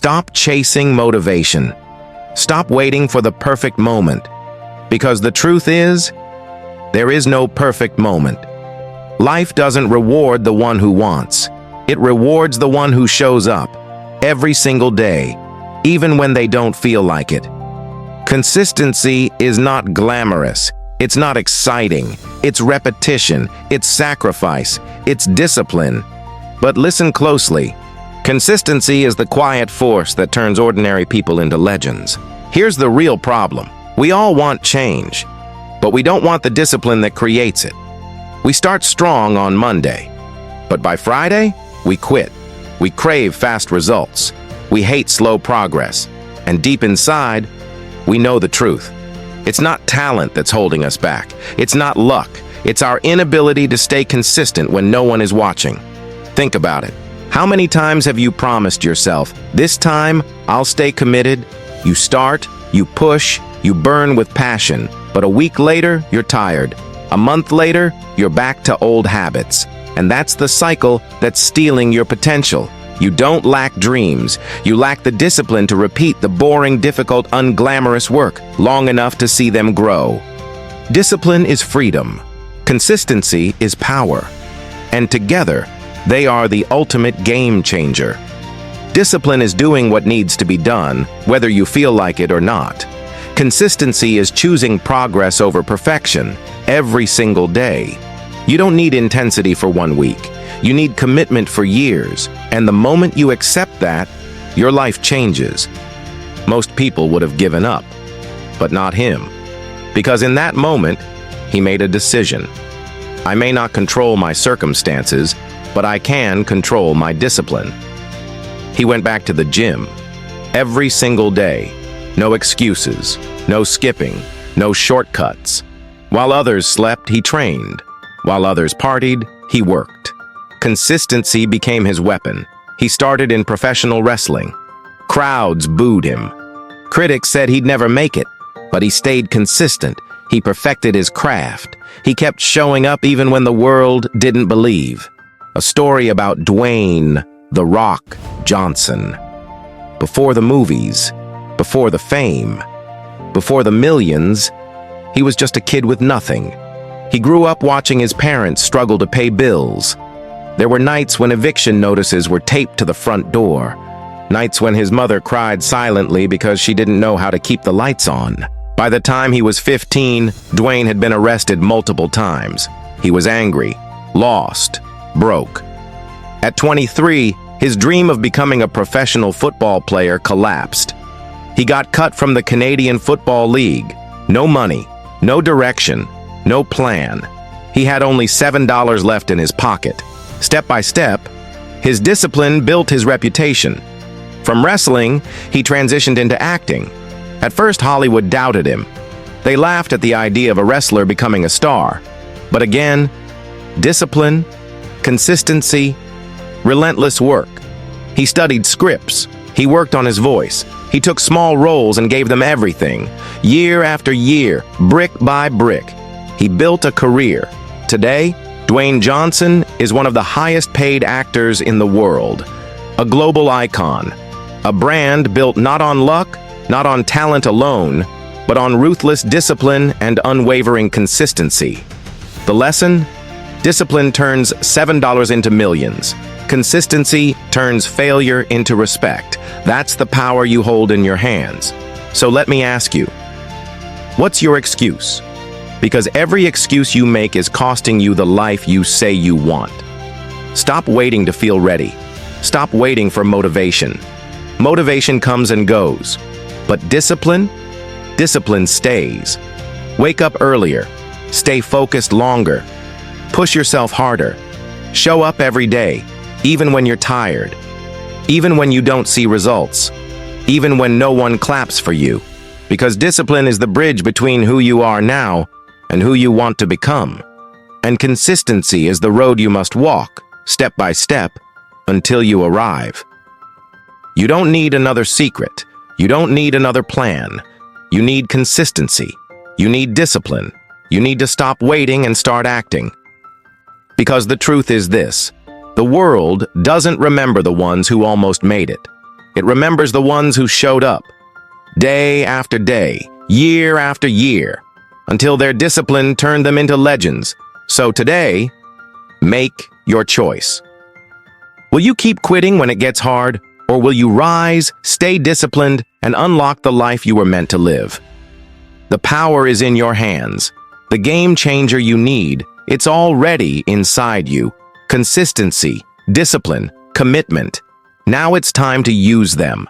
Stop chasing motivation. Stop waiting for the perfect moment. Because the truth is, there is no perfect moment. Life doesn't reward the one who wants. It rewards the one who shows up every single day, even when they don't feel like it. Consistency is not glamorous. It's not exciting. It's repetition. It's sacrifice. It's discipline. But listen closely. Consistency is the quiet force that turns ordinary people into legends. Here's the real problem. We all want change, but we don't want the discipline that creates it. We start strong on Monday, but by Friday, we quit. We crave fast results. We hate slow progress. And deep inside, we know the truth. It's not talent that's holding us back. It's not luck. It's our inability to stay consistent when no one is watching. Think about it. How many times have you promised yourself, this time I'll stay committed? You start, you push, you burn with passion, but a week later, you're tired. A month later, you're back to old habits. And that's the cycle that's stealing your potential. You don't lack dreams. You lack the discipline to repeat the boring, difficult, unglamorous work long enough to see them grow. Discipline is freedom. Consistency is power. And together, they are the ultimate game changer. Discipline is doing what needs to be done, whether you feel like it or not. Consistency is choosing progress over perfection every single day. You don't need intensity for 1 week. You need commitment for years, and the moment you accept that, your life changes. Most people would have given up, but not him. Because in that moment, he made a decision. I may not control my circumstances, but I can control my discipline. He went back to the gym every single day. No excuses, no skipping, no shortcuts. While others slept, he trained. While others partied, he worked. Consistency became his weapon. He started in professional wrestling. Crowds booed him. Critics said he'd never make it, but he stayed consistent. He perfected his craft. He kept showing up even when the world didn't believe. A story about Dwayne "The Rock" Johnson. Before the movies, before the fame, before the millions, he was just a kid with nothing. He grew up watching his parents struggle to pay bills. There were nights when eviction notices were taped to the front door. Nights when his mother cried silently because she didn't know how to keep the lights on. By the time he was 15, Dwayne had been arrested multiple times. He was angry, lost, broke. At 23, his dream of becoming a professional football player collapsed. He got cut from the Canadian Football League. No money, no direction, no plan. He had only $7 left in his pocket. Step by step, his discipline built his reputation. From wrestling, he transitioned into acting. At first, Hollywood doubted him. They laughed at the idea of a wrestler becoming a star. But again, discipline, consistency, relentless work. He studied scripts. He worked on his voice. He took small roles and gave them everything. Year after year, brick by brick, he built a career. Today, Dwayne Johnson is one of the highest paid actors in the world. A global icon. A brand built not on luck, not on talent alone, but on ruthless discipline and unwavering consistency. The lesson? Discipline turns $7 into millions. Consistency turns failure into respect. That's the power you hold in your hands. So let me ask you, what's your excuse? Because every excuse you make is costing you the life you say you want. Stop waiting to feel ready. Stop waiting for motivation. Motivation comes and goes. But discipline? Discipline stays. Wake up earlier. Stay focused longer. Push yourself harder. Show up every day, even when you're tired. Even when you don't see results. Even when no one claps for you. Because discipline is the bridge between who you are now and who you want to become. And consistency is the road you must walk, step by step, until you arrive. You don't need another secret. You don't need another plan. You need consistency. You need discipline. You need to stop waiting and start acting. Because the truth is this: the world doesn't remember the ones who almost made it. It remembers the ones who showed up, day after day, year after year, until their discipline turned them into legends. So today, make your choice. Will you keep quitting when it gets hard, or will you rise, stay disciplined, and unlock the life you were meant to live? The power is in your hands. The game changer you need, it's already inside you. Consistency, discipline, commitment. Now it's time to use them.